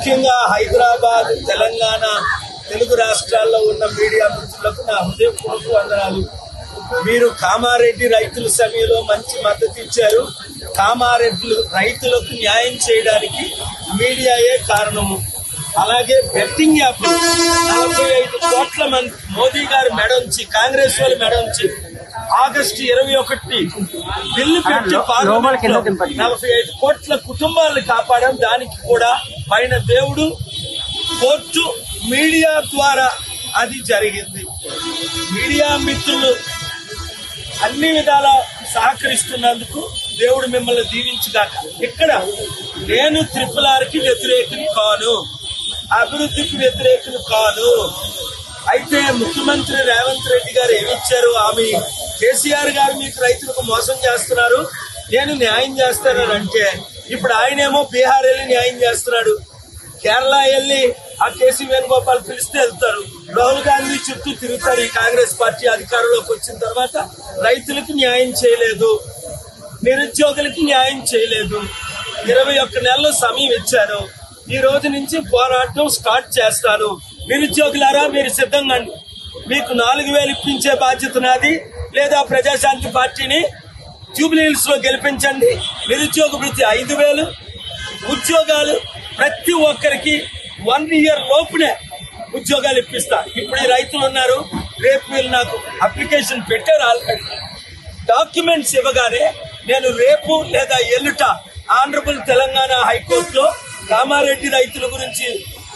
ముఖ్యంగా హైదరాబాద్, తెలంగాణ, తెలుగు రాష్ట్రాల్లో ఉన్న మీడియా మిత్రులకు నా హృదయపూర్వక వందనాలు. మీరు కామారెడ్డి రైతుల సభలో మంచి మద్దతు ఇచ్చారు. కామారెడ్డి రైతులకు న్యాయం చేయడానికి మీడియాయే కారణము. అలాగే బెట్టింగ్ యాప్ 45 కోట్ల మంది మోదీ గారి మెడొంచి, కాంగ్రెస్ వాళ్ళు మెడొంచి ఆగస్టు 21 బిల్లు పెట్టి 45 కోట్ల కుటుంబాలను కాపాడడం. దానికి కూడా పైన దేవుడు, కోర్టు, మీడియా ద్వారా అది జరిగింది. మీడియా మిత్రులు అన్ని విధాల సహకరిస్తున్నందుకు దేవుడు మిమ్మల్ని దీవించుగాక. ఇక్కడ నేను RRRకి వ్యతిరేకం కాను, అభివృద్ధికి వ్యతిరేకం కాను. అయితే ముఖ్యమంత్రి రేవంత్ రెడ్డి గారు ఏమిచ్చారు హామీ? కేసీఆర్ గారు మీకు రైతులకు మోసం చేస్తున్నారు, నేను న్యాయం చేస్తానని అంటే, ఇప్పుడు ఆయనేమో బీహార్ వెళ్ళి న్యాయం చేస్తున్నాడు. కేరళ వెళ్ళి ఆ కేసీ వేణుగోపాల్ పిలిస్తే వెళ్తారు. రాహుల్ గాంధీ చుట్టూ తిరుగుతారు. ఈ కాంగ్రెస్ పార్టీ అధికారంలోకి వచ్చిన తర్వాత రైతులకు న్యాయం చేయలేదు, నిరుద్యోగులకి న్యాయం చేయలేదు. 21 నెలలు సమయం ఇచ్చాను. ఈ రోజు నుంచి పోరాటం స్టార్ట్ చేస్తాను. నిరుద్యోగులారా మీరు సిద్ధంగా, మీకు 4,000 ఇప్పించే బాధ్యత నాది. లేదా ప్రజాశాంతి పార్టీని జూబ్లీహిల్స్ లో గెలిపించండి. నిరుద్యోగ వృత్తి 5,000 ఉద్యోగాలు ప్రతి ఒక్కరికి 1 year లోపునే ఉద్యోగాలు ఇప్పిస్తా. ఇప్పుడు ఈ రైతులు ఉన్నారు, రేపు వీళ్ళు నాకు అప్లికేషన్ పెట్టారు. ఆల్రెడీ డాక్యుమెంట్స్ ఇవ్వగానే నేను రేపు లేదా ఎల్లుట ఆనరబుల్ తెలంగాణ హైకోర్టులో కామారెడ్డి రైతుల గురించి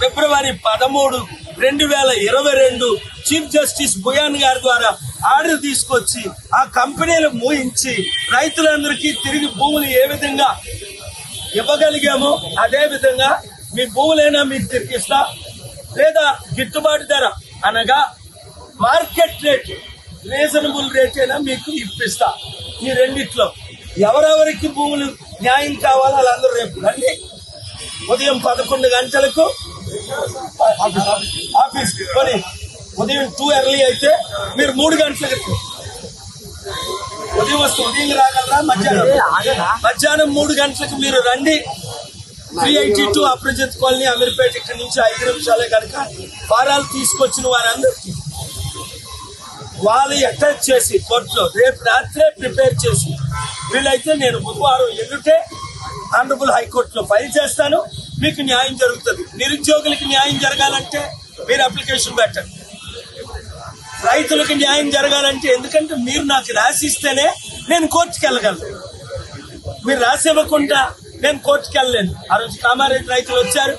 ఫిబ్రవరి 13, 2022 చీఫ్ జస్టిస్ బుయాన్ గారి ద్వారా ఆర్డర్ తీసుకొచ్చి ఆ కంపెనీలు మూయించి రైతులందరికీ తిరిగి భూములు ఏ విధంగా ఇవ్వగలిగామో అదే విధంగా మీ భూములైనా మీకు తిరిగిస్తా, లేదా గిట్టుబాటు ధర అనగా మార్కెట్ రేట్, రీజనబుల్ రేట్ అయినా మీకు ఇప్పిస్తా. ఈ రెండిట్లో ఎవరెవరికి భూములు న్యాయం కావాలో వాళ్ళందరూ రేపు రండి. ఉదయం 11 గంటలకు ఆఫీస్ కొని, ఉదయం 2 ఎర్లీ అయితే మీరు 3 గంటలకు ఉదయం వస్తే ఉదయం రాగలరా? మధ్యాహ్నం 3 గంటలకు మీరు రండి. 382 అప్రజిత్ కాలనీ, అమీర్పేట, ఇక్కడి నుంచి 5 నిమిషాలే కనుక ఫారాలు తీసుకొచ్చిన వారందరికీ వాళ్ళు అటాచ్ చేసి కోర్టులో రేపు రాత్రే ప్రిపేర్ చేసి, వీలైతే నేను బుధవారం ఎల్లుంటే ఆనరబుల్ హైకోర్టులో ఫైల్ చేస్తాను. మీకు న్యాయం జరుగుతుంది. నిరుద్యోగులకి న్యాయం జరగాలంటే మీరు అప్లికేషన్ పెట్టండి. రైతులకు న్యాయం జరగాలంటే, ఎందుకంటే మీరు నాకు రాసిస్తేనే నేను కోర్టుకి వెళ్ళగలను. మీరు రాసి ఇవ్వకుండా నేను కోర్టుకి వెళ్ళలేను. ఆ రోజు కామారెడ్డి రైతులు వచ్చారు,